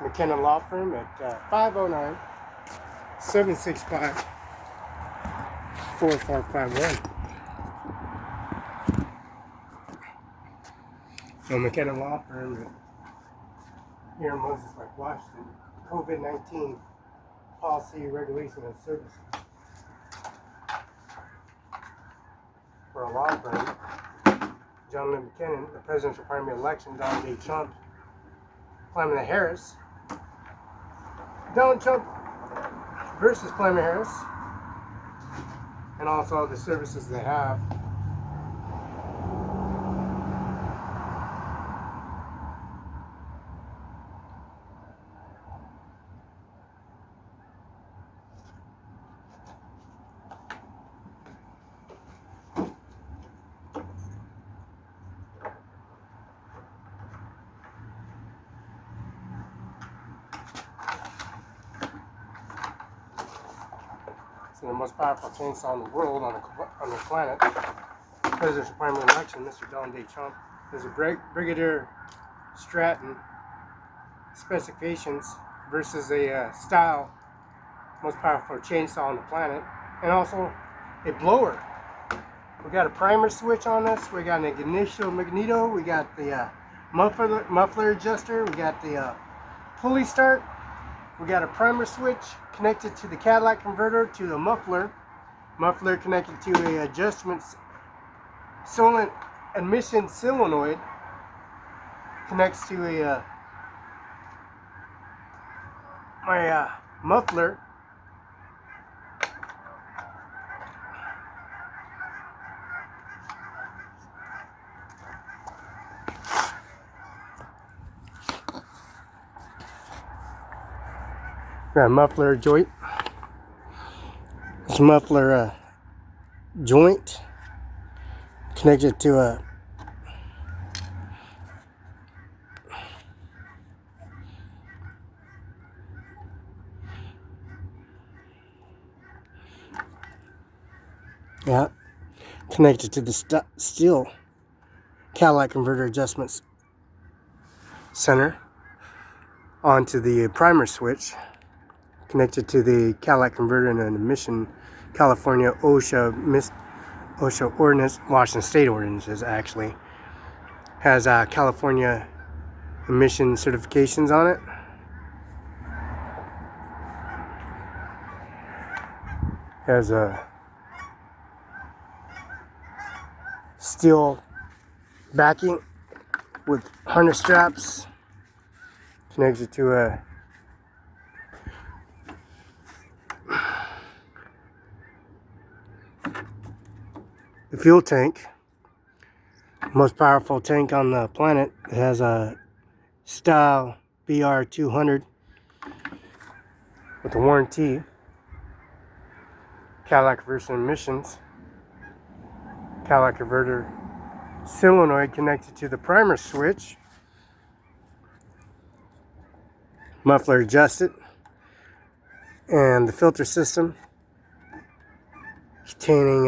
McKenna Law Firm at 509-765-4451. So McKenna Law Firm here in Moses Lake, Washington. COVID-19 policy, regulation, and services. For a law firm, John McKinnon, the presidential primary election, Donald J. Trump, Kamala Harris, Donald Trump versus Kamala Harris, and also the services they have. The most powerful chainsaw in the world on the planet. Presidential primary election, Mr. Donald J. Trump. There's a Brigadier Stratton specifications versus a style, most powerful chainsaw on the planet, and also a blower. We got a primer switch on this. We got an ignition magneto. We got the muffler adjuster. We got the pulley start. We got a primer switch connected to the catalytic converter to the muffler connected to a adjustment emission solenoid, connects to a my muffler. Got a muffler joint. This muffler joint connected to a connected to the steel catalytic converter adjustments center onto the primer switch, connected to the catalytic converter and an emission California OSHA ordinance, Washington State ordinances actually, has California emission certifications on it. Has a steel backing with harness straps, connected to a the fuel tank, most powerful tank on the planet. It has a style BR200 with a warranty, catalytic converter emissions, catalytic converter solenoid connected to the primer switch, muffler adjusted, and the filter system containing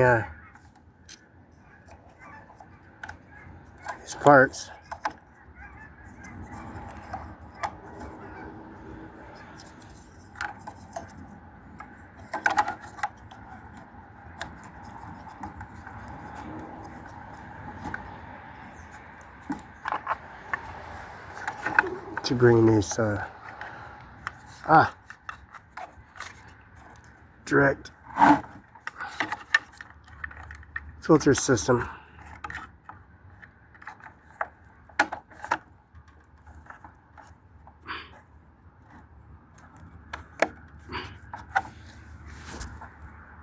these parts. To bring these direct filter system.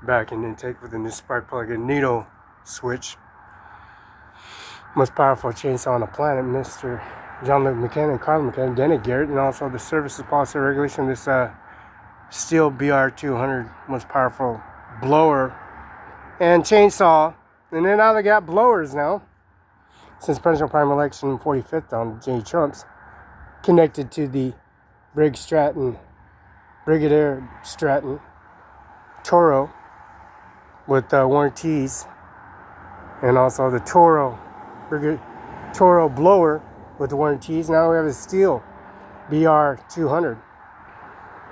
Back in intake with a new spark plug and needle switch. Most powerful chainsaw on the planet, Mr. John McKinnon, Carl McKinnon, Denny Garrett, and also the services policy regulation. This steel BR200, most powerful blower and chainsaw. And then now they got blowers now, since presidential primary election 45th on J. Trump's, connected to the Brigadier Stratton Toro with warranties, and also the Toro blower with warranties. Now we have a steel BR 200.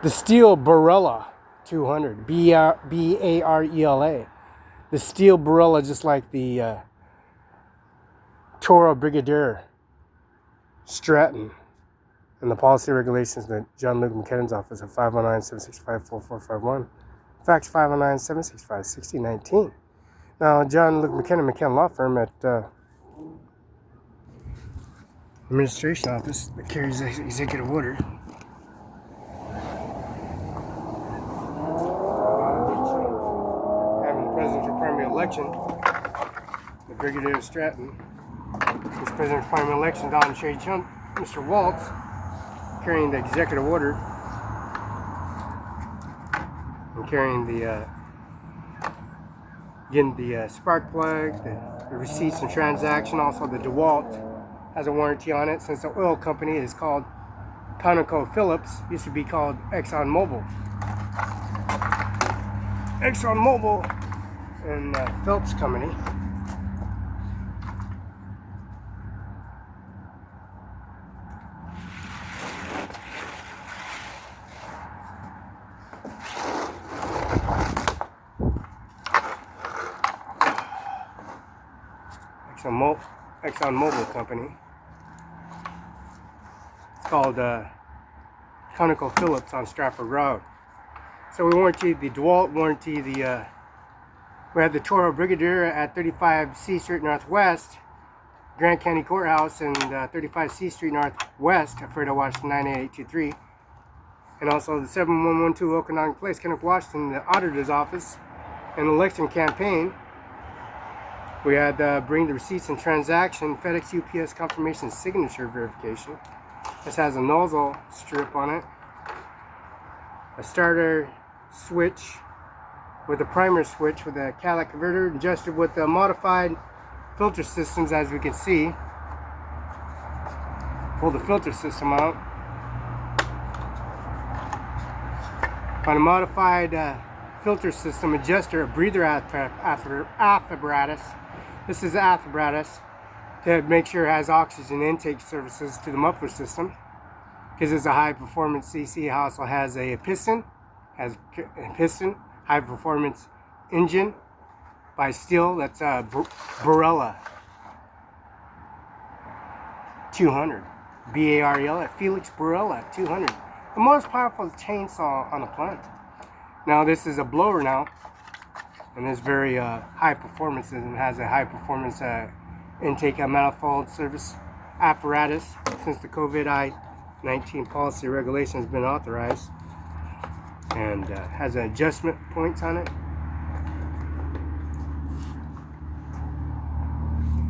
The steel Barela 200. B-A-R-E-L-A. The steel Barela, just like the Toro Brigadier Stratton. And the policy regulations that John Luke McKinnon's office at 519-765-4451. Fax 509-765-6019. Now, John Luke McKinnon Law Firm at administration office that carries executive order. Having the presidential primary election, the Brigadier Stratton, his presidential primary election, Donald J. Trump, Mr. Waltz, carrying the executive order and carrying the getting the spark plug, the receipts and transaction. Also the DeWalt has a warranty on it, since the oil company is called ConocoPhillips, used to be called ExxonMobil and Phillips Company. ExxonMobil Company. It's called ConocoPhillips on Stratford Road. So we warranted the DeWalt, we had the Toro Brigadier at 35 C Street Northwest, Grant County Courthouse, and 35 C Street Northwest, Alfredo, Washington 98823. And also the 7112 Okanagan Place, Kenneth, Washington, the auditor's office, and election campaign. We had bring the receipts and transaction, FedEx UPS confirmation signature verification. This has a nozzle strip on it, a starter switch with a primer switch with a catalytic converter, adjusted with the modified filter systems, as we can see. Pull the filter system out. On a modified filter system adjuster, a breather apparatus. This is the apparatus to make sure it has oxygen intake services to the muffler system, because it's a high performance CC. It also has a piston, high performance engine by steel. That's a Barela 200, B-A-R-E-L-A, Felix Barela 200, the most powerful chainsaw on the planet. Now this is a blower now, and it's very high performance, and has a high performance intake manifold service apparatus since the COVID-19 policy regulation has been authorized, and has an adjustment points on it.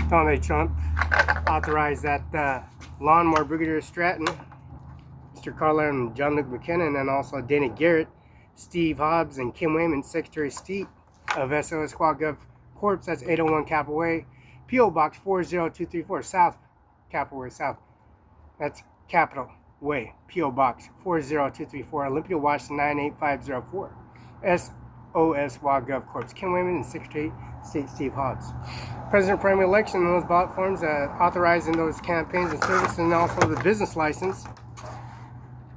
Donald J. Trump authorized that lawnmower Brigadier Stratton, Mr. Carlisle and John Luke McKinnon, and also Dana Garrett, Steve Hobbs, and Kim Wayman, Secretary of State of SOS Squad Gov Corps. That's 801 Capitol Way, P.O. Box 40234, South Capitol Way, South. That's Capitol Way, P.O. Box 40234, Olympia, Washington 98504. SOS Squad Gov Corps. Kim Wayman and Secretary of State Steve Hobbs. President primary election, and those ballot forms authorizing those campaigns and services, and also the business license.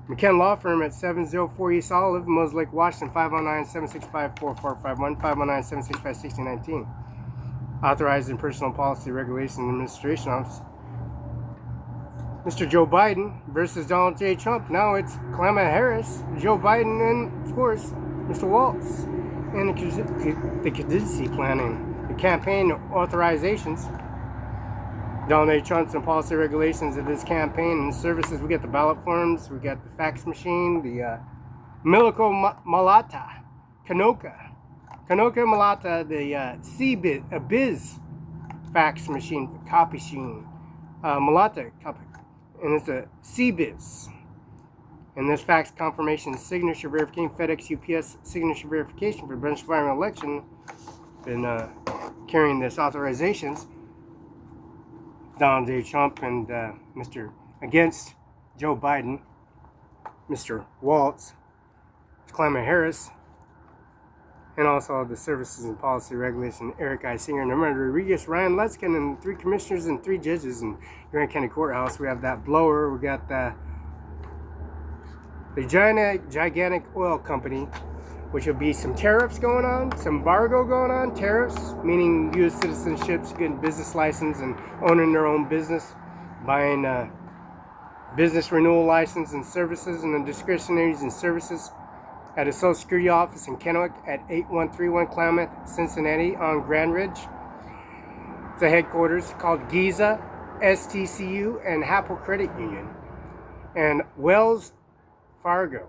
McKenna Law Firm at 704 East Olive, Moses Lake, Washington, 509-765-4451, 509-765-6019. Authorized in Personal Policy Regulation Administration Office. Mr. Joe Biden versus Donald J. Trump. Now it's Kamala Harris, Joe Biden, and of course, Mr. Waltz. And the contingency planning, the campaign authorizations. Donald J. Trump's and policy regulations of this campaign and services. We got the ballot forms, we got the fax machine, the Milico Malata, Kanoka Malata, the Biz fax machine, copy machine, Malata copy, and it's a CBiz. And this fax confirmation signature verification, FedEx UPS signature verification for the presidential primary election, been carrying this authorizations. Donald J. Trump and against Joe Biden, Mr. Waltz, Kamala Harris, and also the services and policy regulation, Eric I. Singer, Norman Rodriguez, Ryan Lutzkin, and 3 commissioners and 3 judges in Grant County Courthouse. We have that blower, we got the the gigantic oil company, which will be some tariffs going on, some embargo going on, tariffs, meaning U.S. citizenships, getting business license and owning their own business, buying business renewal license and services and the discretionaries and services at a Social Security office in Kennewick at 8131 Klamath, Cincinnati on Grand Ridge. The headquarters called Giza, STCU, and Happel Credit Union, and Wells Fargo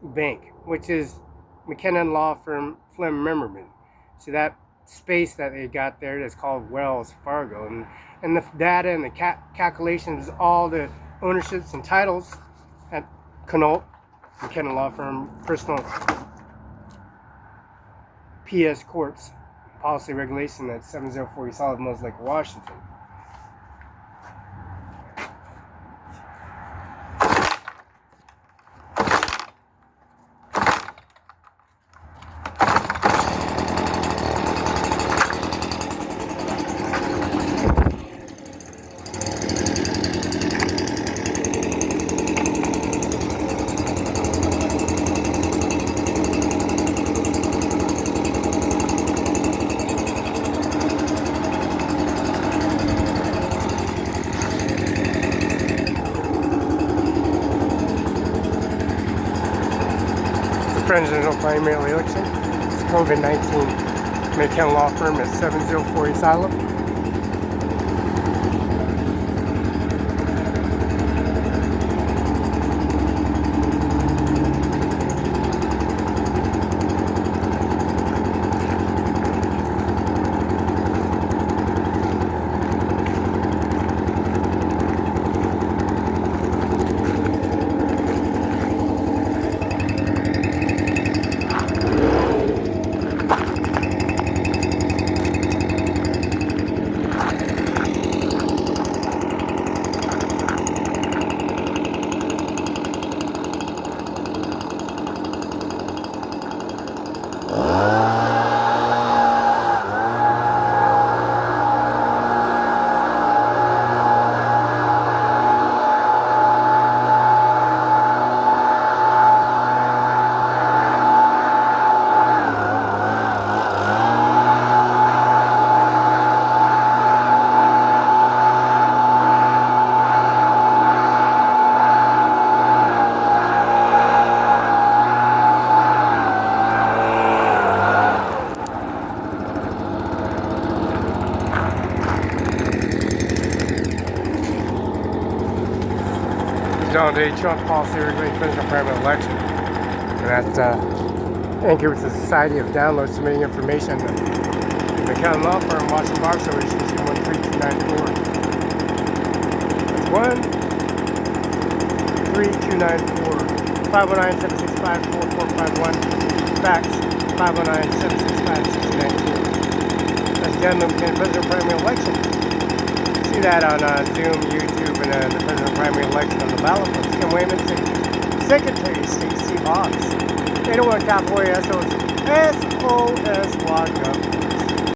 Bank, which is McKenna Law Firm Flynn Memberman. See that space that they got there that's called Wells Fargo, and the data and the calculations, all the ownerships and titles at Connaught McKenna Law Firm Personal PS Corp's policy regulation at 7040 Solid Mills Lake, Washington. Presidential primary election. It's COVID-19 McKenna Law Firm at 7040 Asylum. Donald J. Trump policy regulating presidential primary election. And that anchor with the Society of Downloads submitting information to the McKenna Law Firm, Washington Bar Association, 13294. That's 13294. 509-765-4451. Fax 509-765-6094. That's General McKenna presidential primary election. See that on Zoom, YouTube, and the presidential primary election on the ballot for Tim Wayman, Secretary of State, Steve Hawks. 801 California SOS Lock Up.